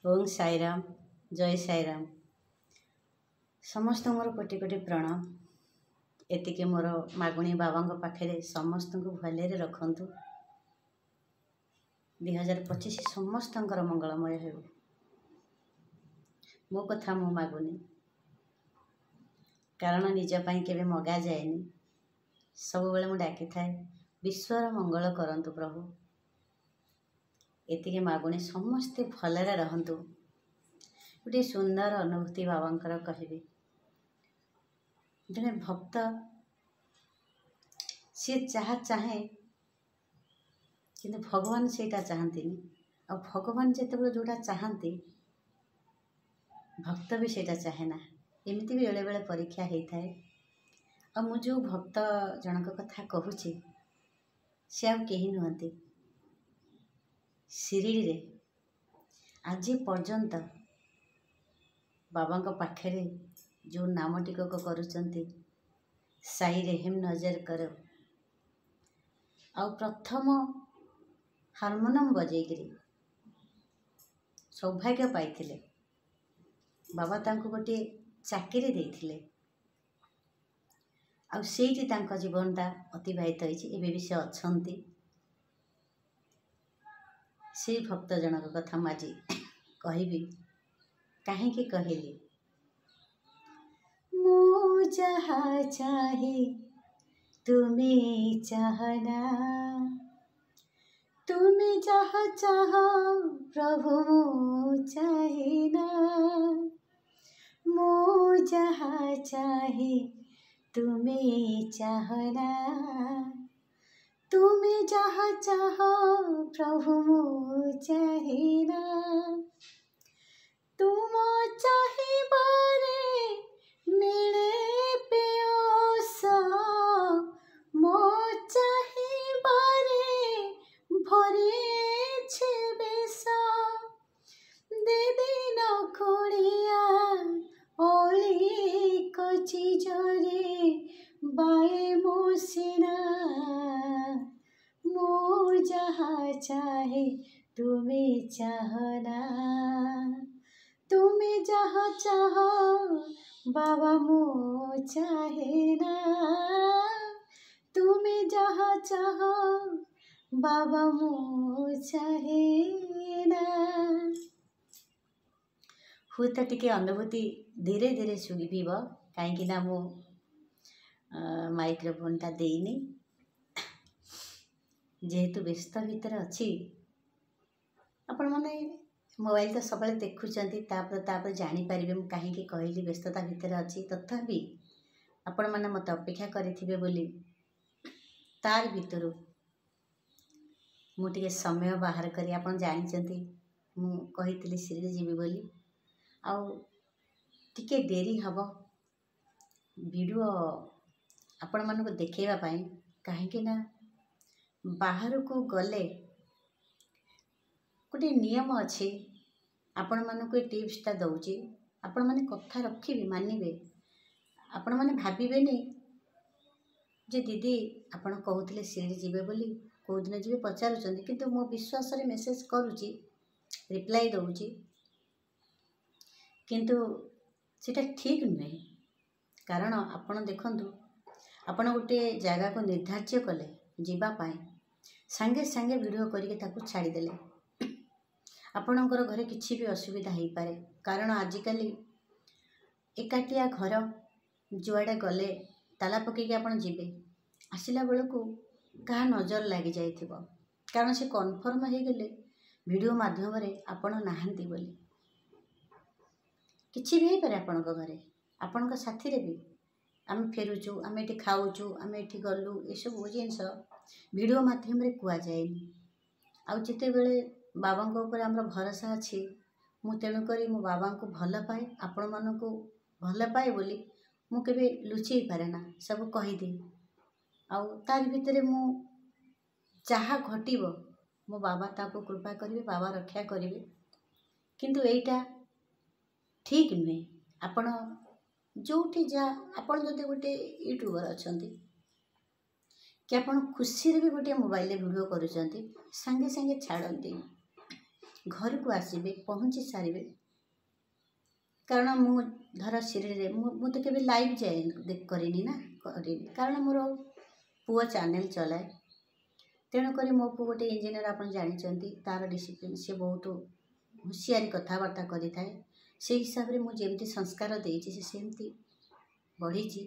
ओम साईराम जय साईराम समस्त मोर कोटि कोटि प्रणाम। एतिके मोर मागुणी बाबा पाखे समस्त को भले रखु। 2025 समस्त मंगलमय हो। मो कथा मु मागुनी कारण निजपाई केवे मगा जाएनी। सब बेले मु डाकी थाए विश्वर मंगल करंतु प्रभु। एतिके मागुणी समस्ते भलरे रहंतु। गोटे सुंदर अनुभूति बाबांकर कहबी। जने भक्त सी जहाँ चाहे किंतु भगवान सेटा चाहती। आ भगवान जिते जोटा चाहती भक्त भी सेटा चाहे ना। एमती भी बेले बेले परीक्षा होता है। आ मु जो भक्त जनक कथा कहूची से आ केही नुहंती। शिरिडी रे आज पर्यंत बाबा पाखे जो नाम टिकक करुचंती साई रेहम नजर करो। आ प्रथम हारमोनियम बजेकरी सौभाग्य पाइथिले। बाबा तांको गोटे चाकरी देइथिले। आ सेठी तांको जीवनटा अतिबाहित होइछि। एबे भी से अछंती। से भक्त जनक कथा माजी कहबी। काहेकि कहली मु जहाँ चाहे तुम्हें चाहना। तुम्हें जहाँ चाहो प्रभु मु चाहेना। मु जहाँ चाहे तुम्हें चाहना। तुम्हें जहाँ चाहो प्रभु मु चाहेना। तुम चाहिबारे मिले पियोस। मो चाहिबारे भरे बेस। दिन कुड़िया ओली कची जरे बाए मोसिना। मो जहाँ चाहे तुम्हें चाहना। तुम्हें जहाँ चाहो बाबा मो चाहेना। तुम्हें जहाँ चाहो बाबा मो चाहेना। हूँ तो टिके अनुभूति धीरे धीरे शुभिब कहीं मो माइक्रोफोनटा देनी जेहेतु व्यस्त भितर अच्छी। आपण मैंने मोबाइल तो सब देखुं जानीपारे मुझे कहीं कहली व्यस्तता भितर अच्छी। तथापि आपण मैंने मत अपेक्षा करेंगे बोली तार भितर मुझे समय बाहर करी। आपण जानते मुझे शिरडी जीवी बोली आउ टिके डेरी हम वीडियो आपण मानक देखा कहीं बाहर को गले गोटे नियम अच्छी। आपण मानक टिप्सटा दौची। आपण माने कथा रखिबे मानिबे। आपण माने भाबिबेनी जे दीदी आपण कहूथिले शिरडी जीवे बोली को दिन जीवे पचारुचंदी। किंतु मो विश्वास रे मेसेज करूची रिप्लाई दौची किंतु सेटा ठीक नुहे। कारण आपण देखंतु आपण गोटे जगह को निर्धार्य कले जीवा पाए सांगे सांगे वीडियो करके ताकू छाड़ी देले आपणकर घरे किसी भी असुविधा हो पारे। कारण आजिकल एकाटिया घर जुआड़े गले ताला पकईकि आपण जीवे आसला बेलू क्या नजर लगी जाइथिबो। कारण से कन्फर्म हो गले वीडियो माध्यम रे आपण नाहांती बोली किसी भी हो पारे। आपण घरे आपण साथी रे भी आम फेरुचु आम ये खाऊचु आम ये गलु ये सब जिनस वीडियो माध्यम रे कुआ जाएनी। आउ जिते बेले बाबा ऊपर आमर भरोसा अच्छी मु तेणुक मो बाबा को भल पाए आपण मानक भल पाए बोली मु केबे लुचई पारे ना सब कहीदे। आउ तार भितर मु जहाँ घटिबो मो बाबा ताको कृपा करिवे बाबा रक्षा करिवे। किंतु एटा ठीक नुहे। आपण जोठी जा आपण जदि गोटे यूट्यूबर अछंती कि आपण खुशी रे भी गोटे मोबाइल वीडियो करूचंती सांगे सांगे छाड़ती ଘରକୁ ଆସିବେ ପହଞ୍ଚି ସାରିବେ। କାରଣ ମୁଁ ଧର ସିରିଏଲରେ ମୁଁ ତ କେବେ ଲାଇଭ୍ କରିନି ନା, କରିନି, କାରଣ ମୋର ପୁଅ ଚ୍ୟାନେଲ୍ ଚଲାଏ। ତେଣୁକରି ମୋ ପୁଅ ଗୋଟେ ଇଞ୍ଜିନିୟର, ଆପଣ ଜାଣିଛନ୍ତି, ତା'ର ଡିସିପ୍ଲିନ୍, ସେ ବହୁତ ହୁସିଆରି କଥାବାର୍ତ୍ତା କରିଥାଏ। ସେଇ ହିସାବରେ ମୁଁ ଯେମିତି ସଂସ୍କାର ଦେଇଛି ସେ ସେମିତି ବଢ଼ିଛି।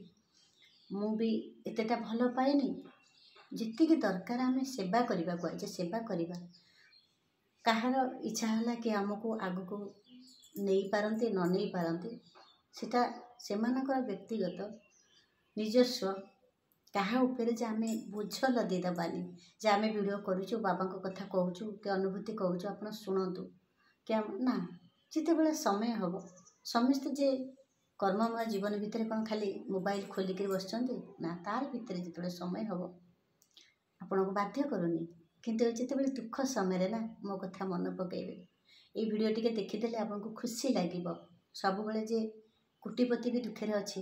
ମୁଁ ବି ଏତେଟା ଭଲ ପାଏନି, ଯେତିକି ଦରକାର ଆମେ ସେବା କରିବାକୁ ଆଇଛେ ସେବା କରିବା। କାହାର ଇଚ୍ଛା ହେଲା କି ଆମକୁ ଆଗକୁ ନେଇପାରନ୍ତି ନ ନେଇପାରନ୍ତି, ସେଟା ସେମାନଙ୍କର ବ୍ୟକ୍ତିଗତ ନିଜସ୍ୱ। କାହା ଉପରେ ଯେ ଆମେ ବୋଝ ଲଦି ଦେବାନି ଯେ ଆମେ ଭିଡ଼ିଓ କରୁଛୁ, ବାବାଙ୍କ କଥା କହୁଛୁ କି ଅନୁଭୂତି କହୁଛୁ ଆପଣ ଶୁଣନ୍ତୁ କି ନା। ଯେତେବେଳେ ସମୟ ହେବ, ସମସ୍ତେ ଯେ କର୍ମମୟ ଜୀବନ ଭିତରେ କ'ଣ ଖାଲି ମୋବାଇଲ ଖୋଲିକରି ବସିଛନ୍ତି ନା, ତାର ଭିତରେ ଯେତେବେଳେ ସମୟ ହେବ ଆପଣଙ୍କୁ ବାଧ୍ୟ କରୁନି, କିନ୍ତୁ ଯେତେବେଳେ ଦୁଃଖ ସମୟରେ ନା ମୋ କଥା ମନେ ପକାଇବେ। ଏଇ ଭିଡ଼ିଓ ଟିକେ ଦେଖିଦେଲେ ଆପଣଙ୍କୁ ଖୁସି ଲାଗିବ। ସବୁବେଳେ ଯେ କୋଟିପତି ବି ଦୁଃଖରେ ଅଛି,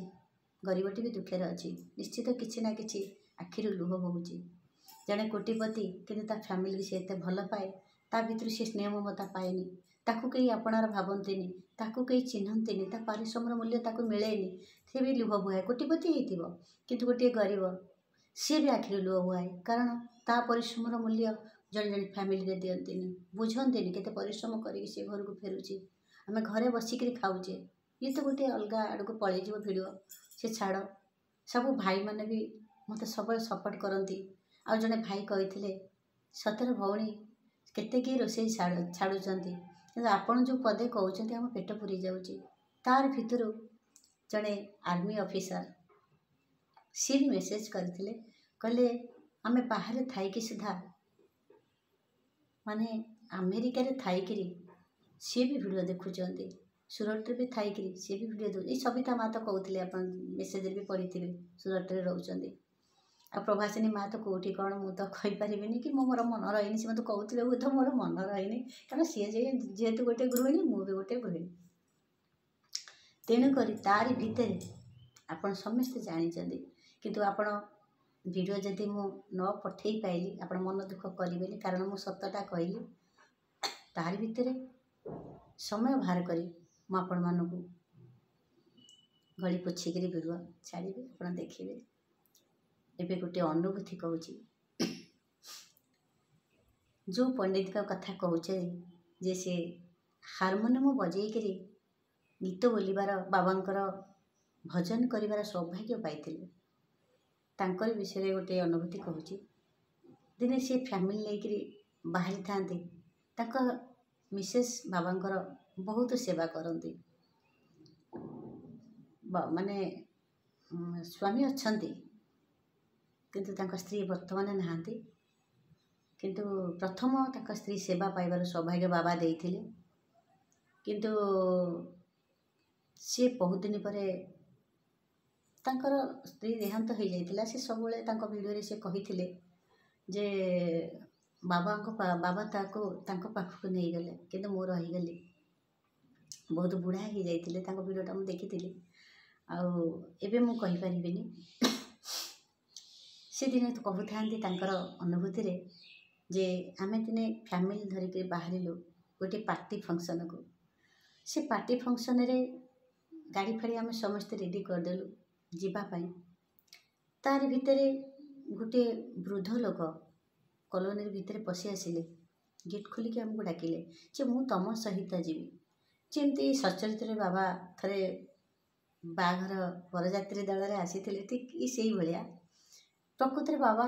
ଗରିବଟି ବି ଦୁଃଖରେ ଅଛି, ନିଶ୍ଚିତ କିଛି ନା କିଛି ଆଖିରୁ ଲୁହ ବହୁଛି। ଜଣେ କୋଟିପତି କିନ୍ତୁ ତା ଫ୍ୟାମିଲିକି ସେ ଏତେ ଭଲ ପାଏ, ତା ଭିତରୁ ସେ ସ୍ନେହ ମମତା ପାଏନି, ତାକୁ କେହି ଆପଣାର ଭାବନ୍ତିନି, ତାକୁ କେହି ଚିହ୍ନନ୍ତିନି, ତା ପାରିଶ୍ରମର ମୂଲ୍ୟ ତାକୁ ମିଳେନି, ସେ ବି ଲୁହ ବୁହାଏ। କୋଟିପତି ହେଇଥିବ କିନ୍ତୁ ଗୋଟିଏ ଗରିବ, ସିଏ ବି ଆଖିରୁ ଲୁହ ବୁହାଏ, କାରଣ ତା ପରିଶ୍ରମର ମୂଲ୍ୟ ଜଣେ ଜଣେ ଫ୍ୟାମିଲିରେ ଦିଅନ୍ତିନି, ବୁଝନ୍ତିନି କେତେ ପରିଶ୍ରମ କରିକି ସେ ଘରକୁ ଫେରୁଛି। ଆମେ ଘରେ ବସିକରି ଖାଉଛେ, ଇଏ ତ ଗୋଟେ ଅଲଗା ଆଡ଼କୁ ପଳେଇଯିବ ଭିଡ଼ିଓ, ସେ ଛାଡ଼। ସବୁ ଭାଇମାନେ ବି ମୋତେ ସବୁବେଳେ ସପୋର୍ଟ କରନ୍ତି। ଆଉ ଜଣେ ଭାଇ କହିଥିଲେ, ସତରେ ଭଉଣୀ କେତେ କିଏ ରୋଷେଇ ଛାଡ଼ୁଛନ୍ତି, କିନ୍ତୁ ଆପଣ ଯେଉଁ ପଦେ କହୁଛନ୍ତି ଆମ ପେଟ ପୁରି ଯାଉଛି। ତାର ଭିତରୁ ଜଣେ ଆର୍ମି ଅଫିସର ସିଏ ବି ମେସେଜ କରିଥିଲେ, କହିଲେ ଆମେ ବାହାରେ ଥାଇକି ସୁଦ୍ଧା, ମାନେ ଆମେରିକାରେ ଥାଇକିରି ସିଏ ବି ଭିଡ଼ିଓ ଦେଖୁଛନ୍ତି, ସୁରଟରେ ବି ଥାଇକିରି ସିଏ ବି ଭିଡ଼ିଓ ଦେଖୁଛନ୍ତି। ଏଇ ସବିତା ମା ତ କହୁଥିଲେ, ଆପଣ ମେସେଜରେ ବି ପଢ଼ିଥିବେ, ସୁରଟରେ ରହୁଛନ୍ତି। ଆଉ ପ୍ରଭାସିନୀ ମା ତ କେଉଁଠି କ'ଣ ମୁଁ ତ କହିପାରିବିନି କି ମୋର ମନ ରହିନି, ସେ ମୋତେ କହୁଥିଲେ ହୁଏତ ମୋର ମନ ରହିନି, କାରଣ ସିଏ ଯେହେତୁ ଗୋଟେ ଗୃହିଣୀ, ମୁଁ ବି ଗୋଟେ ଗୃହିଣୀ। ତେଣୁକରି ତାରି ଭିତରେ ଆପଣ ସମସ୍ତେ ଜାଣିଛନ୍ତି, କିନ୍ତୁ ଆପଣ ଭିଡ଼ିଓ ଯଦି ମୁଁ ନ ପଠେଇ ପାଇଲି ଆପଣ ମନ ଦୁଃଖ କରିବେନି, କାରଣ ମୁଁ ସତଟା କହିଲି। ତାରି ଭିତରେ ସମୟ ବାହାର କରି ମୁଁ ଆପଣମାନଙ୍କୁ ଗଳି ପୋଛିକିରି ଭିଡ଼ିଓ ଛାଡ଼ିବି, ଆପଣ ଦେଖିବେ। ଏବେ ଗୋଟିଏ ଅନୁଭୂତି କହୁଛି। ଯେଉଁ ପଣ୍ଡିତଙ୍କ କଥା କହୁଛେ ଯେ ସେ ହାରମୋନିୟମ ବଜେଇକିରି ଗୀତ ବୋଲିବାର, ବାବାଙ୍କର ଭଜନ କରିବାର ସୌଭାଗ୍ୟ ପାଇଥିଲେ, ତାଙ୍କରି ବିଷୟରେ ଗୋଟିଏ ଅନୁଭୂତି କହୁଛି। ଦିନେ ସେ ଫ୍ୟାମିଲି ନେଇକରି ବାହାରିଥାନ୍ତି, ତାଙ୍କ ମିସେସ୍ ବାବାଙ୍କର ବହୁତ ସେବା କରନ୍ତି। ମାନେ ସ୍ୱାମୀ ଅଛନ୍ତି କିନ୍ତୁ ତାଙ୍କ ସ୍ତ୍ରୀ ବର୍ତ୍ତମାନ ନାହାନ୍ତି, କିନ୍ତୁ ପ୍ରଥମ ତାଙ୍କ ସ୍ତ୍ରୀ ସେବା ପାଇବାର ସୌଭାଗ୍ୟ ବାବା ଦେଇଥିଲେ। କିନ୍ତୁ ସିଏ ବହୁତ ଦିନ ପରେ ତାଙ୍କର ସ୍ତ୍ରୀ ଦେହାନ୍ତ ହୋଇଯାଇଥିଲା। ସେ ସବୁବେଳେ ତାଙ୍କ ଭିଡ଼ିଓରେ ସେ କହିଥିଲେ ଯେ ବାବା ତାଙ୍କ ପାଖକୁ ନେଇଗଲେ, କିନ୍ତୁ ମୁଁ ରହିଗଲି। ବହୁତ ବୁଢ଼ା ହେଇଯାଇଥିଲେ, ତାଙ୍କ ଭିଡ଼ିଓଟା ମୁଁ ଦେଖିଥିଲି। ଆଉ ଏବେ ମୁଁ କହିପାରିବିନି। ସେ ଦିନେ କହୁଥାନ୍ତି ତାଙ୍କର ଅନୁଭୂତିରେ ଯେ ଆମେ ଦିନେ ଫ୍ୟାମିଲି ଧରିକି ବାହାରିଲୁ ଗୋଟେ ପାର୍ଟି ଫଙ୍କସନ୍କୁ। ସେ ପାର୍ଟି ଫଙ୍କସନ୍ରେ ଗାଡ଼ି ଫାଡ଼ି ଆମେ ସମସ୍ତେ ରେଡ଼ି କରିଦେଲୁ ଯିବା ପାଇଁ। ତାରି ଭିତରେ ଗୋଟିଏ ବୃଦ୍ଧ ଲୋକ କଲୋନୀ ଭିତରେ ପଶି ଆସିଲେ, ଗେଟ୍ ଖୋଲିକି ଆମକୁ ଡାକିଲେ ଯେ ମୁଁ ତମ ସହିତ ଯିବି। ଯେମିତି ସଚରିତ୍ରରେ ବାବା ଥରେ ବାହାଘର ବରଯାତ୍ରୀ ଦଳରେ ଆସିଥିଲେ, ଠିକ୍ ସେଇଭଳିଆ। ପ୍ରକୃତରେ ବାବା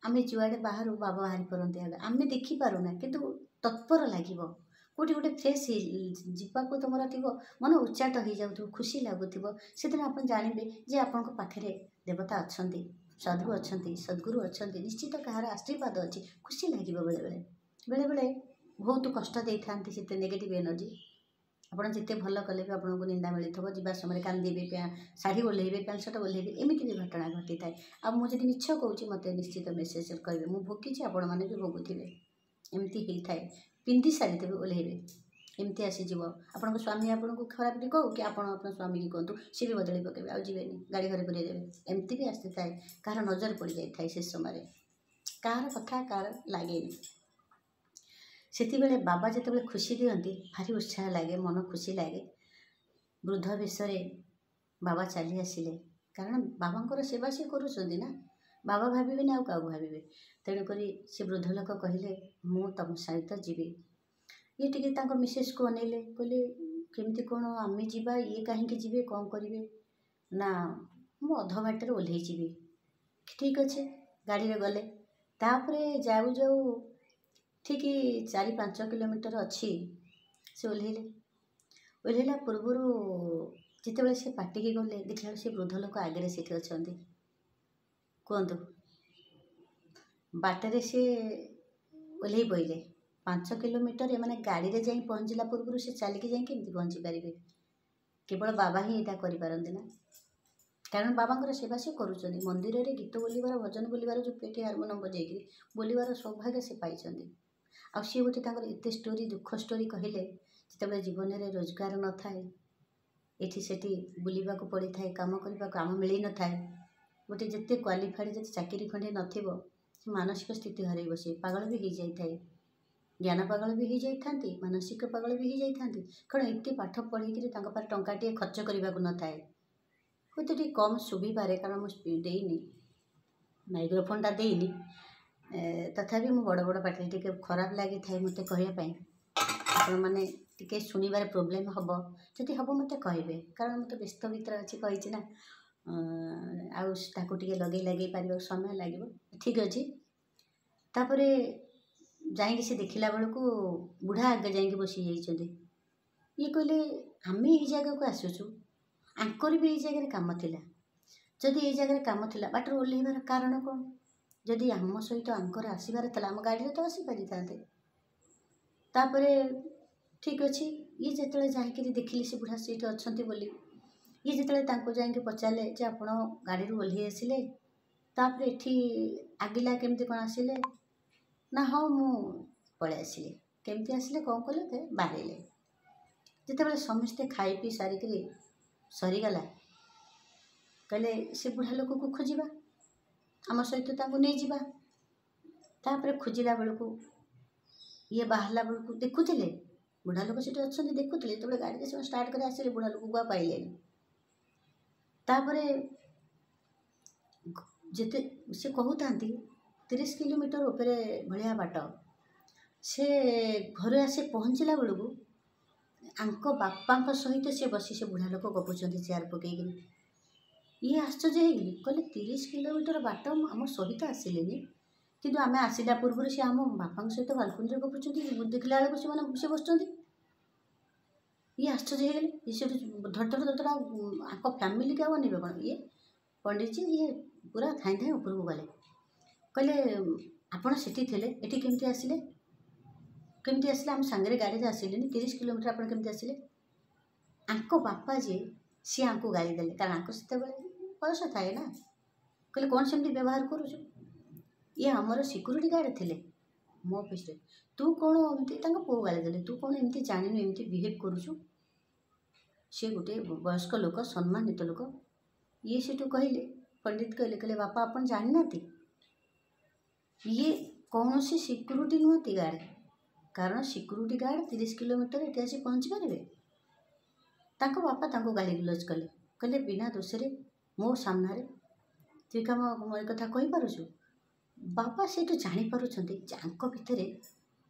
ଆମେ ଯୁଆଡ଼େ ବାହାରୁ ବାବା ବାହାରି ପାରନ୍ତି, ଆମେ ଦେଖିପାରୁନା, କିନ୍ତୁ ତତ୍ପର ଲାଗିବ। କେଉଁଠି ଗୋଟେ ଫ୍ରେଶ୍ ଯିବାକୁ ତୁମର ଥିବ, ମନ ଉଚ୍ଚାଟ ହେଇଯାଉଥିବ, ଖୁସି ଲାଗୁଥିବ, ସେଦିନ ଆପଣ ଜାଣିବେ ଯେ ଆପଣଙ୍କ ପାଖରେ ଦେବତା ଅଛନ୍ତି, ସାଧୁ ଅଛନ୍ତି, ସଦ୍ଗୁରୁ ଅଛନ୍ତି, ନିଶ୍ଚିତ କାହାର ଆଶୀର୍ବାଦ ଅଛି। ଖୁସି ଲାଗିବ। ବେଳେବେଳେ ବହୁତ କଷ୍ଟ ଦେଇଥାନ୍ତି ସେତେ ନେଗେଟିଭ୍ ଏନର୍ଜି। ଆପଣ ଯେତେ ଭଲ କଲେ ବି ଆପଣଙ୍କୁ ନିନ୍ଦା ମିଳିଥିବ, ଯିବା ସମୟରେ କାନ୍ଦିବେ, ଶାଢ଼ୀ ଓହ୍ଲେଇବେ, ପ୍ୟାଣ୍ଟ ସାର୍ଟ ଓହ୍ଲେଇବେ, ଏମିତି ବି ଘଟଣା ଘଟିଥାଏ। ଆଉ ମୁଁ ଯଦି ମିଛ କହୁଛି ମୋତେ ନିଶ୍ଚିତ ମେସେଜ୍ କହିବେ, ମୁଁ ଭୋଗିଛି, ଆପଣମାନେ ବି ଭୋଗୁଥିବେ। ଏମିତି ହେଇଥାଏ, ପିନ୍ଧି ସାରିଥିବେ ଓହ୍ଲେଇବେ, ଏମିତି ଆସିଯିବ। ଆପଣଙ୍କ ସ୍ୱାମୀ ଆପଣଙ୍କୁ ଖରାପଟି କହୁ କି ଆପଣ ଆପଣଙ୍କ ସ୍ୱାମୀକି କୁହନ୍ତୁ, ସିଏ ବି ବଦଳି ପକାଇବେ, ଆଉ ଯିବେନି, ଗାଡ଼ି ଘରେ ପୁରେଇ ଦେବେ। ଏମିତି ବି ଆସିଥାଏ, କାହାର ନଜର ପଡ଼ିଯାଇଥାଏ ସେ ସମୟରେ, କାହାର କଥା କାହାର ଲାଗେନି। ସେତିବେଳେ ବାବା ଯେତେବେଳେ ଖୁସି ଦିଅନ୍ତି ଭାରି ଉତ୍ସାହ ଲାଗେ, ମନ ଖୁସି ଲାଗେ। ବୃଦ୍ଧ ବେଶରେ ବାବା ଚାଲି ଆସିଲେ, କାରଣ ବାବାଙ୍କର ସେବା ସେ କରୁଛନ୍ତି ନା, ବାବା ଭାବିବେନି ଆଉ କାହାକୁ ଭାବିବେ। ତେଣୁକରି ସେ ବୃଦ୍ଧ ଲୋକ କହିଲେ ମୁଁ ତମ ସହିତ ଯିବି। ଇଏ ଟିକେ ତାଙ୍କ ମିସେସ୍କୁ ଅନେଇଲେ, କହିଲେ କେମିତି କ'ଣ ଆମେ ଯିବା, ଇଏ କାହିଁକି ଯିବେ, କ'ଣ କରିବେ? ନା ମୁଁ ଅଧ ବାଟରେ ଓହ୍ଲେଇଯିବି। ଠିକ୍ ଅଛି, ଗାଡ଼ିରେ ଗଲେ। ତାପରେ ଯାଉ ଯାଉ ଠିକ୍ 4-5 କିଲୋମିଟର ଅଛି ସେ ଓହ୍ଲେଇଲା ପୂର୍ବରୁ ଯେତେବେଳେ ସେ ପାଟିକି ଗଲେ, ଦେଖିଲା ବେଳକୁ ସେ ବୃଦ୍ଧ ଲୋକ ଆଗରେ ସେଠି ଅଛନ୍ତି। କୁହନ୍ତୁ, ବାଟରେ ସେ ଓହ୍ଲେଇ ପଡ଼ିଲେ। 5 କିଲୋମିଟର ଏମାନେ ଗାଡ଼ିରେ ଯାଇ ପହଞ୍ଚିଲା ପୂର୍ବରୁ ସେ ଚାଲିକି ଯାଇ କେମିତି ପହଞ୍ଚି ପାରିବେ? କେବଳ ବାବା ହିଁ ଏଇଟା କରିପାରନ୍ତି ନା, କାରଣ ବାବାଙ୍କର ସେବା ସେ କରୁଛନ୍ତି। ମନ୍ଦିରରେ ଗୀତ ବୋଲିବାର, ଭଜନ ବୋଲିବାର, ଯେଉଁ ପେଟି ହାରମୋନିୟମ ବଜେଇକିରି ବୋଲିବାର ସୌଭାଗ୍ୟ ସେ ପାଇଛନ୍ତି। ଆଉ ସିଏ ଗୋଟେ ତାଙ୍କର ଏତେ ଷ୍ଟୋରି, ଦୁଃଖ ଷ୍ଟୋରି କହିଲେ, ଯେତେବେଳେ ଜୀବନରେ ରୋଜଗାର ନଥାଏ, ଏଠି ସେଠି ବୁଲିବାକୁ ପଡ଼ିଥାଏ, କାମ କରିବାକୁ କାମ ମିଳିନଥାଏ, ଗୋଟେ ଯେତେ କ୍ୱାଲିଫାଇଡ଼ ଯଦି ଚାକିରି ଖଣ୍ଡେ ନଥିବ, ସେ ମାନସିକ ସ୍ଥିତି ହରାଇ ବସେ, ପାଗଳ ବି ହେଇଯାଇଥାଏ। ଜ୍ଞାନ ପାଗଳ ବି ହେଇଯାଇଥାନ୍ତି, ମାନସିକ ପାଗଳ ବି ହେଇଯାଇଥାନ୍ତି। କାରଣ ଏତେ ପାଠ ପଢ଼ିକିରି ତାଙ୍କ ପାଖରେ ଟଙ୍କାଟିଏ ଖର୍ଚ୍ଚ କରିବାକୁ ନଥାଏ। ହୁଏତ ଟିକେ କମ୍ ଶୁଭିପାରେ, କାରଣ ମୁଁ ଦେଇନି, ମାଇକ୍ରୋଫୋନ୍ଟା ଦେଇନି, ତଥାପି ମୁଁ ବଡ଼ ବଡ଼ ପାଟିରେ ଟିକେ ଖରାପ ଲାଗିଥାଏ ମୋତେ କହିବା ପାଇଁ। ଆପଣମାନେ ଟିକେ ଶୁଣିବାରେ ପ୍ରୋବ୍ଲେମ୍ ହେବ, ଯଦି ହେବ ମୋତେ କହିବେ, କାରଣ ମୁଁ ତ ବ୍ୟସ୍ତ ଭିତରେ ଅଛି, କହିଛି ନା, ଆଉ ତାକୁ ଟିକେ ଲଗେଇ ପାରିବାକୁ ସମୟ ଲାଗିବ। ଠିକ୍ ଅଛି। ତାପରେ ଯାଇକି ସେ ଦେଖିଲା ବେଳକୁ ବୁଢ଼ା ଆଗେ ଯାଇକି ବସି ଯାଇଛନ୍ତି। ଇଏ କହିଲେ ଆମେ ଏଇ ଜାଗାକୁ ଆସୁଛୁ, ଆଙ୍କର ବି ଏଇ ଜାଗାରେ କାମ ଥିଲା। ଯଦି ଏଇ ଜାଗାରେ କାମ ଥିଲା, ବାଟରେ ଓହ୍ଲେଇବାର କାରଣ କ'ଣ? ଯଦି ଆମ ସହିତ ଆଙ୍କର ଆସିବାର ଥିଲା, ଆମ ଗାଡ଼ିରେ ତ ଆସିପାରିଥାନ୍ତେ। ତାପରେ ଠିକ୍ ଅଛି, ଇଏ ଯେତେବେଳେ ଯାଇକିରି ଦେଖିଲେ ସେ ବୁଢ଼ା ସେଇଠି ଅଛନ୍ତି ବୋଲି, ଇଏ ଯେତେବେଳେ ତାଙ୍କୁ ଯାଇକି ପଚାରିଲେ ଯେ ଆପଣ ଗାଡ଼ିରୁ ଓହ୍ଲେଇ ଆସିଲେ, ତାପରେ ଏଠି ଆଗିଲା କେମିତି କ'ଣ ଆସିଲେ? ନା ହଁ ମୁଁ ପଳେଇ ଆସିଲି। କେମିତି ଆସିଲେ, କ'ଣ କଲେ? ବାହାରିଲେ। ଯେତେବେଳେ ସମସ୍ତେ ଖାଇ ପିଇ ସାରିକିରି ସରିଗଲା, କହିଲେ ସେ ବୁଢ଼ା ଲୋକକୁ ଖୋଜିବା, ଆମ ସହିତ ତାଙ୍କୁ ନେଇଯିବା। ତାପରେ ଖୋଜିଲା ବେଳକୁ ଇଏ ବାହାରିଲା ବେଳକୁ ଦେଖୁଥିଲେ ବୁଢ଼ା ଲୋକ ସେଠି ଅଛନ୍ତି, ଦେଖୁଥିଲେ। ଯେତେବେଳେ ଗାଡ଼ିରେ ସେମାନେ ଷ୍ଟାର୍ଟ କରି ଆସିଲେ, ବୁଢ଼ା ଲୋକକୁ ଆଉ ପାଇଲେନି। ତାପରେ ଯେତେ ସେ କହୁଥାନ୍ତି 30 କିଲୋମିଟର ଉପରେ ଭଳିଆ ବାଟ, ସେ ଘରେ ଆସି ପହଞ୍ଚିଲା ବେଳକୁ ଆଙ୍କ ବାପାଙ୍କ ସହିତ ସେ ବସି ସେ ବୁଢ଼ା ଲୋକ ଗପୁଛନ୍ତି ଚେୟାର ପକେଇକିରି। ଇଏ ଆଶ୍ଚର୍ଯ୍ୟ ହେଇଗଲେ, କହିଲେ 30 କିଲୋମିଟର ବାଟ ଆମ ସହିତ ଆସିଲେନି, କିନ୍ତୁ ଆମେ ଆସିଲା ପୂର୍ବରୁ ସେ ଆମ ବାପାଙ୍କ ସହିତ ବାଲକୁନିରେ ଗପୁଛନ୍ତି। ଦେଖିଲା ବେଳକୁ ସେ ବସୁଛନ୍ତି। ଇଏ ଆଶ୍ଚର୍ଯ୍ୟ ହେଇଗଲେ। ଇଏ ସେଠୁ ଧଡ଼ ଆଙ୍କ ଫ୍ୟାମିଲିକି ଆଉ ଅନେଇବେ କ'ଣ? ଇଏ ପଣ୍ଡିତଜୀ ଇଏ ପୁରା ଧାଇଁ ଧାଇଁ ଉପରକୁ ଗଲେ। କହିଲେ ଆପଣ ସେଠି ଥିଲେ, ଏଠି କେମିତି ଆସିଲେ? କେମିତି ଆସିଲେ? ଆମ ସାଙ୍ଗରେ ଗାଡ଼ିରେ ଆସିଲେନି, 30 କିଲୋମିଟର ଆପଣ କେମିତି ଆସିଲେ? ଆଙ୍କ ବାପା ଯିଏ, ସିଏ ଆଙ୍କୁ ଗାଳି ଦେଲେ, କାରଣ ଆଙ୍କ ସେତେବେଳେ ବୟସ ଥାଏ ନା। କହିଲେ କ'ଣ ସେମିତି ବ୍ୟବହାର କରୁଛୁ? ଇଏ ଆମର ସିକ୍ୟୁରିଟି ଗାର୍ଡ଼ ଥିଲେ ମୋ ଅଫିସରେ, ତୁ କ'ଣ ଏମିତି? ତାଙ୍କ ପୁଅ ଗାଳି ଦେଲେ, ତୁ କ'ଣ ଏମିତି ଜାଣିନୁ ଏମିତି ବିହେଭ୍ କରୁଛୁ? ସିଏ ଗୋଟେ ବୟସ୍କ ଲୋକ, ସମ୍ମାନିତ ଲୋକ। ଇଏ ସେଠୁ କହିଲେ, ପଣ୍ଡିତ କହିଲେ ବାପା ଆପଣ ଜାଣିନାହାନ୍ତି, ଇଏ କୌଣସି ସିକ୍ୟୁରିଟି ନୁହନ୍ତି ଗାର୍ଡ଼, କାରଣ ସିକ୍ୟୁରିଟି ଗାର୍ଡ଼ 30 କିଲୋମିଟର ଏଠି ଆସି ପହଞ୍ଚି ପାରିବେ? ତାଙ୍କ ବାପା ତାଙ୍କୁ ଗାଳି ଗୁଲଜ କଲେ, କହିଲେ ବିନା ଦୋଷରେ ମୋ ସାମ୍ନାରେ ତୁଇ ଏ କଥା କହିପାରୁଛୁ? ବାବା ସେଇଠୁ ଜାଣିପାରୁଛନ୍ତି ଯେ ଆଙ୍କ ଭିତରେ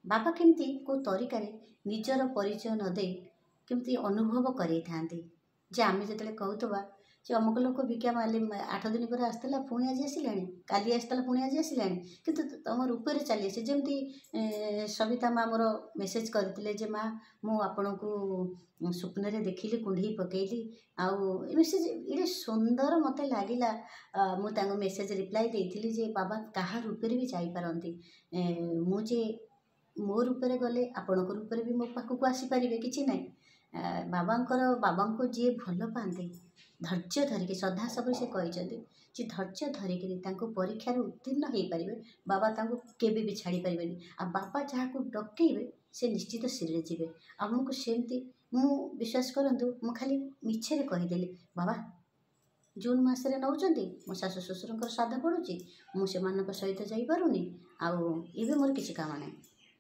ବାବା କେମିତି କେଉଁ ତରିକାରେ ନିଜର ପରିଚୟ ନ ଦେଇ କେମିତି ଅନୁଭବ କରେଇଥାନ୍ତି ଯେ ଆମେ ଯେତେବେଳେ କହୁଥିବା ଯେ ଅମୁକ ଲୋକ ଭିକ୍ଷା ମାଲି 8 ଦିନ ପରେ ଆସିଥିଲା, ପୁଣି ଆଜି ଆସିଲାଣି, କାଲି ଆସିଥିଲା, ପୁଣି ଆଜି ଆସିଲାଣି, କିନ୍ତୁ ତମ ରୂପରେ ଚାଲି ଆସେ। ଯେମିତି ସବିତା ମା ମୋର ମେସେଜ୍ କରିଥିଲେ ଯେ ମା ମୁଁ ଆପଣଙ୍କୁ ସ୍ୱପ୍ନରେ ଦେଖିଲି, କୁଣ୍ଢେଇ ପକେଇଲି, ଆଉ ଏ ମେସେଜ୍ ଏଡ଼େ ସୁନ୍ଦର ମୋତେ ଲାଗିଲା। ମୁଁ ତାଙ୍କୁ ମେସେଜ୍ ରିପ୍ଲାଏ ଦେଇଥିଲି ଯେ ବାବା କାହା ରୂପରେ ବି ଯାଇପାରନ୍ତି, ମୁଁ ଯେ ମୋ ରୂପରେ ଗଲେ ଆପଣଙ୍କ ରୂପରେ ବି ମୋ ପାଖକୁ ଆସିପାରିବେ, କିଛି ନାହିଁ। ବାବାଙ୍କୁ ଯିଏ ଭଲ ପାଆନ୍ତି, ଧୈର୍ଯ୍ୟ ଧରିକି, ଶ୍ରଦ୍ଧା ସବୁ ସେ କହିଛନ୍ତି ଯେ ଧୈର୍ଯ୍ୟ ଧରିକିରି ତାଙ୍କୁ ପରୀକ୍ଷାରେ ଉତ୍ତୀର୍ଣ୍ଣ ହେଇପାରିବେ, ବାବା ତାଙ୍କୁ କେବେ ବି ଛାଡ଼ି ପାରିବେନି। ଆଉ ବାବା ଯାହାକୁ ଡକେଇବେ ସେ ନିଶ୍ଚିତ ସିରିରେ ଯିବେ। ଆମକୁ ସେମିତି ମୁଁ ବିଶ୍ୱାସ କରନ୍ତୁ, ମୁଁ ଖାଲି ମିଛରେ କହିଦେଲି ବାବା ଜୁନ୍ ମାସରେ ନେଉଛନ୍ତି, ମୋ ଶାଶୁ ଶ୍ୱଶୁରଙ୍କର ଶ୍ରାଦ୍ଧ ପଡ଼ୁଛି, ମୁଁ ସେମାନଙ୍କ ସହିତ ଯାଇପାରୁନି, ଆଉ ଏବେ ମୋର କିଛି କାମ ନାହିଁ,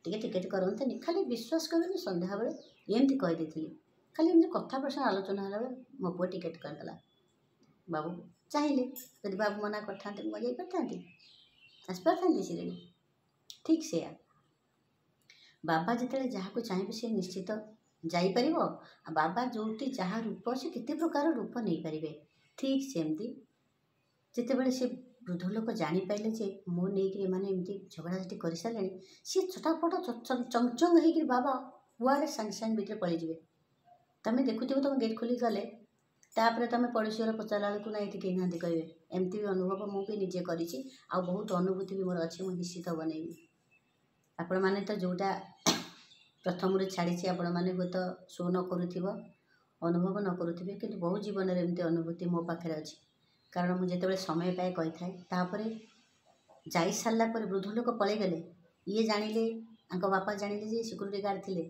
ଟିକେ ଟିକେଟ୍ କରନ୍ତନି, ଖାଲି ବିଶ୍ୱାସ କରିବେନି ସନ୍ଧ୍ୟାବେଳେ ଏମିତି କହିଦେଇଥିଲି। ଖାଲି ଏମିତି କଥା ପ୍ରସଙ୍ଗ ଆଲୋଚନା ହେଲା ବେଳେ ମୋ ପୁଅ ଟିକେଟ୍ କରିଦେଲା। ବାବୁ ଚାହିଁଲେ, ଯଦି ବାବୁ ମନା କରିଥାନ୍ତେ ମୁଁ ଯାଇପାରିଥାନ୍ତି, ଆସିପାରିଥାନ୍ତି ସିରିଏଲ୍। ଠିକ୍ ସେୟା, ବାବା ଯେତେବେଳେ ଯାହାକୁ ଚାହିଁବେ ସେ ନିଶ୍ଚିତ ଯାଇପାରିବ। ଆଉ ବାବା ଯେଉଁଠି ଯାହା ରୂପ ସେ କେତେ ପ୍ରକାର ରୂପ ନେଇପାରିବେ। ଠିକ୍ ସେମିତି ଯେତେବେଳେ ସେ ବୃଦ୍ଧ ଲୋକ ଜାଣିପାରିଲେ ଯେ ମୁଁ ନେଇକି ଏମାନେ ଏମିତି ଝଗଡ଼ାଝାଟି କରିସାରିଲେଣି, ସିଏ ଛଟାପଟ ଚଙ୍ଗଚଙ୍ଗ ହେଇକିରି ବାବା କୁଆଡ଼େ ସାଙ୍ଗେ ସାଙ୍ଗେ ଭିତରେ ପଳେଇଯିବେ। ତୁମେ ଦେଖୁଥିବ ତୁମ ଗେଟ୍ ଖୋଲିକି ଗଲେ, ତାପରେ ତୁମେ ପଡ଼ୋଶୀ ଘର ପଚାରିଲା ବେଳକୁ ନା ଏଠି କେହି ନାହାନ୍ତି କହିବେ। ଏମିତି ବି ଅନୁଭବ ମୁଁ ବି ନିଜେ କରିଛି, ଆଉ ବହୁତ ଅନୁଭୂତି ବି ମୋର ଅଛି, ମୁଁ ନିଶ୍ଚିତ ବନେଇବି। ଆପଣମାନେ ତ ଯେଉଁଟା ପ୍ରଥମରୁ ଛାଡ଼ିଛି ଆପଣମାନେ ହୁଏତ ଶୋ ନ କରୁଥିବ, ଅନୁଭବ ନ କରୁଥିବେ, କିନ୍ତୁ ବହୁ ଜୀବନରେ ଏମିତି ଅନୁଭୂତି ମୋ ପାଖରେ ଅଛି। କାରଣ ମୁଁ ଯେତେବେଳେ ସମୟ ପାଏ କହିଥାଏ। ତାପରେ ଯାଇସାରିଲା ପରେ ବୃଦ୍ଧ ଲୋକ ପଳେଇଗଲେ, ଇଏ ଜାଣିଲେ, ତାଙ୍କ ବାପା ଜାଣିଲେ ଯେ ସିକ୍ୟୁରିଟି ଗାର୍ଡ଼ ଥିଲେ।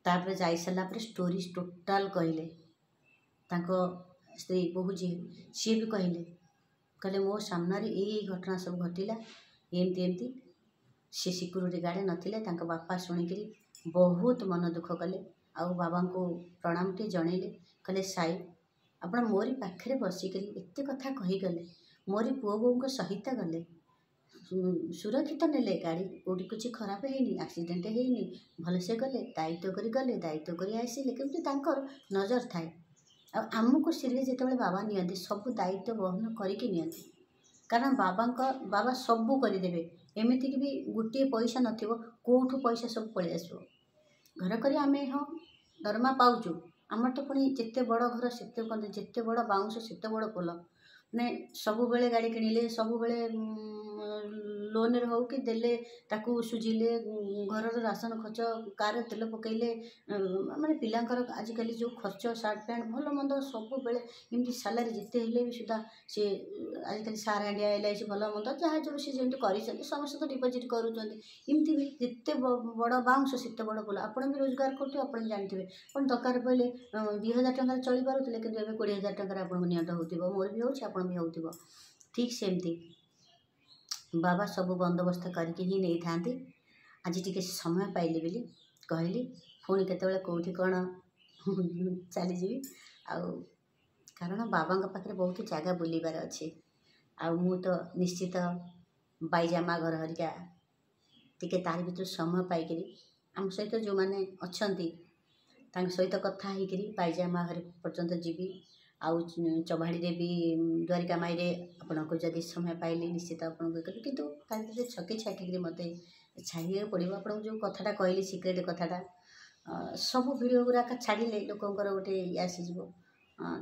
ତାପରେ ଯାଇସାରିଲା ପରେ ଷ୍ଟୋରି ଟୋଟାଲ୍ କହିଲେ। ତାଙ୍କ ସ୍ତ୍ରୀ ବୋହୂ ସିଏ ବି କହିଲେ ମୋ ସାମ୍ନାରେ ଏଇ ଘଟଣା ସବୁ ଘଟିଲା, ଏମିତି ଏମିତି। ସେ ସିକ୍ୟୁରିଟି ଗାର୍ଡ଼ ନଥିଲେ। ତାଙ୍କ ବାପା ଶୁଣିକିରି ବହୁତ ମନ ଦୁଃଖ କଲେ, ଆଉ ବାବାଙ୍କୁ ପ୍ରଣାମଟି ଜଣେଇଲେ। କହିଲେ ସାଇ ଆପଣ ମୋରି ପାଖରେ ବସିକରି ଏତେ କଥା କହିଗଲେ, ମୋରି ପୁଅ ବୋଉଙ୍କ ସହିତ ଗଲେ, ସୁରକ୍ଷିତ ନେଲେ, ଗାଡ଼ି କେଉଁଠି କିଛି ଖରାପ ହେଇନି, ଆକ୍ସିଡେଣ୍ଟ ହେଇନି, ଭଲସେ ଗଲେ, ଦାୟିତ୍ୱ କରି ଗଲେ, ଦାୟିତ୍ୱ କରି ଆସିଲେ। କେମିତି ତାଙ୍କର ନଜର ଥାଏ। ଆଉ ଆମକୁ ସିରିଏଲ୍ ଯେତେବେଳେ ବାବା ନିଅନ୍ତି ସବୁ ଦାୟିତ୍ୱ ବହନ କରିକି ନିଅନ୍ତି। କାରଣ ବାବା ସବୁ କରିଦେବେ। ଏମିତିକି ବି ଗୋଟିଏ ପଇସା ନଥିବ, କେଉଁଠୁ ପଇସା ସବୁ ପଳେଇ ଆସିବ। ଘର କରି ଆମେ ହଁ ଦରମା ପାଉଛୁ, ଆମର ତ ପୁଣି ଯେତେ ବଡ଼ ଘର ସେତେ କହନ୍ତି, ଯେତେ ବଡ଼ ବାଉଁଶ ସେତେ ବଡ଼ ପୋଲ। ମାନେ ସବୁବେଳେ ଗାଡ଼ି କିଣିଲେ, ସବୁବେଳେ ଲୋନ୍ରେ ହଉ କି ଦେଲେ, ତାକୁ ସୁଝିଲେ, ଘରର ରାସନ ଖର୍ଚ୍ଚ, କାରରେ ତେଲ ପକାଇଲେ, ମାନେ ପିଲାଙ୍କର ଆଜିକାଲି ଯେଉଁ ଖର୍ଚ୍ଚ, ସାର୍ଟ ପ୍ୟାଣ୍ଟ ଭଲ ମନ୍ଦ ସବୁବେଳେ ଏମିତି ସାଲାରୀ ଯେତେ ହେଲେ ବି ସୁଦ୍ଧା ସେ ଆଜିକାଲି ସାର ହାଣ୍ଡିଆ LIC ଭଲ ମନ୍ଦ ଯାହା ଯେଉଁ ସେ ଯେମିତି କରିଛନ୍ତି, ସମସ୍ତେ ତ ଡିପୋଜିଟ୍ କରୁଛନ୍ତି। ଏମିତି ବି ଯେତେ ବଡ଼ ବାଉଁଶ ସେତେ ବଡ଼ ପୋଲ। ଆପଣ ବି ରୋଜଗାର କରୁଥିବେ, ଆପଣ ଜାଣିଥିବେ। ଆପଣ ଦରକାର ପଡ଼ିଲେ 2000 ଟଙ୍କାରେ ଚଳିପାରୁଥିଲେ, କିନ୍ତୁ ଏବେ 20,000 ଟଙ୍କାରେ ଆପଣଙ୍କୁ ନିଅଣ୍ଟ ହେଉଥିବ। ମୋର ବି ହେଉଛି, ଆପଣ ବି ହେଉଥିବ। ଠିକ୍ ସେମିତି ବାବା ସବୁ ବନ୍ଦୋବସ୍ତ କରିକି ହିଁ ନେଇଥାନ୍ତି। ଆଜି ଟିକେ ସମୟ ପାଇଲି ବୋଲି କହିଲି, ପୁଣି କେତେବେଳେ କେଉଁଠି କ'ଣ ଚାଲିଯିବି। ଆଉ କାରଣ ବାବାଙ୍କ ପାଖରେ ବହୁତ ଜାଗା ବୁଲିବାର ଅଛି। ଆଉ ମୁଁ ତ ନିଶ୍ଚିତ ବାଇଜାମା ଘର ହରିକା ଟିକେ ତାରି ଭିତରୁ ସମୟ ପାଇକିରି ଆମ ସହିତ ଯେଉଁମାନେ ଅଛନ୍ତି ତାଙ୍କ ସହିତ କଥା ହେଇକିରି ବାଇଜାମା ଘର ପର୍ଯ୍ୟନ୍ତ ଯିବି। ଆଉ ଚଭାଡ଼ିରେ ବି ଦ୍ୱାରିକା ମାଇରେ ଆପଣଙ୍କୁ ଯଦି ସମୟ ପାଇଲି ନିଶ୍ଚିତ ଆପଣଙ୍କୁ କରିବି। କିନ୍ତୁ ତା ଭିତରେ ଛକି ଛାକିକିରି ମୋତେ ଛାଡ଼ିବାକୁ ପଡ଼ିବ। ଆପଣଙ୍କୁ ଯେଉଁ କଥାଟା କହିଲି ସିକ୍ରେଟ୍ କଥାଟା, ସବୁ ଭିଡ଼ିଓ ଗୁଡ଼ାକ ଛାଡ଼ିଲେ ଲୋକଙ୍କର ଗୋଟେ ଇଏ ଆସିଯିବ।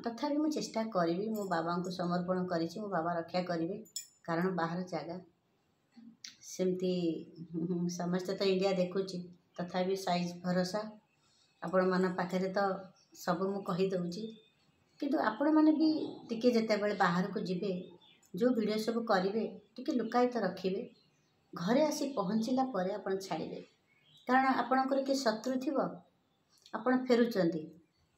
ତଥାପି ମୁଁ ଚେଷ୍ଟା କରିବି। ମୁଁ ବାବାଙ୍କୁ ସମର୍ପଣ କରିଛି, ମୋ ବାବା ରକ୍ଷା କରିବେ। କାରଣ ବାହାର ଜାଗା ସେମିତି ସମସ୍ତେ ତ ଇଣ୍ଡିଆ ଦେଖୁଛି, ତଥାପି ସାଇଜ୍ ଭରସା। ଆପଣମାନଙ୍କ ପାଖରେ ତ ସବୁ ମୁଁ କହିଦେଉଛି, କିନ୍ତୁ ଆପଣମାନେ ବି ଟିକେ ଯେତେବେଳେ ବାହାରକୁ ଯିବେ, ଯେଉଁ ଭିଡ଼ିଓ ସବୁ କରିବେ ଟିକେ ଲୁକାୟିତ ରଖିବେ। ଘରେ ଆସି ପହଞ୍ଚିଲା ପରେ ଆପଣ ଛାଡ଼ିବେ। କାରଣ ଆପଣଙ୍କର କିଏ ଶତ୍ରୁ ଥିବ, ଆପଣ ଫେରୁଛନ୍ତି।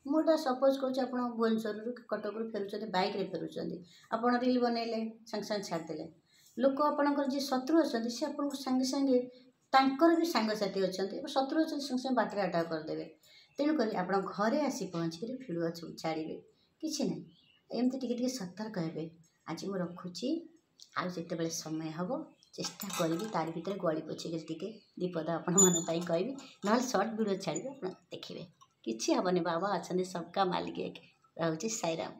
ମୁଁ ଏଇଟା ସପୋଜ୍ କରୁଛି, ଆପଣ ଭୁବନେଶ୍ୱରରୁ କି କଟକରୁ ଫେରୁଛନ୍ତି, ବାଇକ୍ରେ ଫେରୁଛନ୍ତି, ଆପଣ ରିଲ୍ ବନେଇଲେ, ସାଙ୍ଗେ ସାଙ୍ଗେ ଛାଡ଼ିଦେଲେ। ଲୋକ ଆପଣଙ୍କର ଯିଏ ଶତ୍ରୁ ଅଛନ୍ତି ସେ ଆପଣଙ୍କୁ ସାଙ୍ଗେ ସାଙ୍ଗେ, ତାଙ୍କର ବି ସାଙ୍ଗସାଥି ଅଛନ୍ତି, ଶତ୍ରୁ ଅଛନ୍ତି, ସାଙ୍ଗେ ସାଙ୍ଗେ ବାଟରେ ଆଟାକ୍ କରିଦେବେ। ତେଣୁକରି ଆପଣ ଘରେ ଆସି ପହଞ୍ଚିକରି ଭିଡ଼ିଓ ସବୁ ଛାଡ଼ିବେ। କିଛି ନାହିଁ, ଏମିତି ଟିକେ ଟିକେ ସତର୍କ ହେବେ। ଆଜି ମୁଁ ରଖୁଛି, ଆଉ ଯେତେବେଳେ ସମୟ ହେବ ଚେଷ୍ଟା କରିବି ତାରି ଭିତରେ ଗଳି ପଛିକରି ଟିକେ ବିପଦ ଆପଣମାନଙ୍କ ପାଇଁ କହିବି। ନହେଲେ ସର୍ଟ ଭିଡ଼ିଓ ଛାଡ଼ିବେ, ଆପଣ ଦେଖିବେ। କିଛି ହେବନି, ବାବା ଅଛନ୍ତି, ସବକା ମାଲିକ। ରହୁଛି, ସାଇରାମ।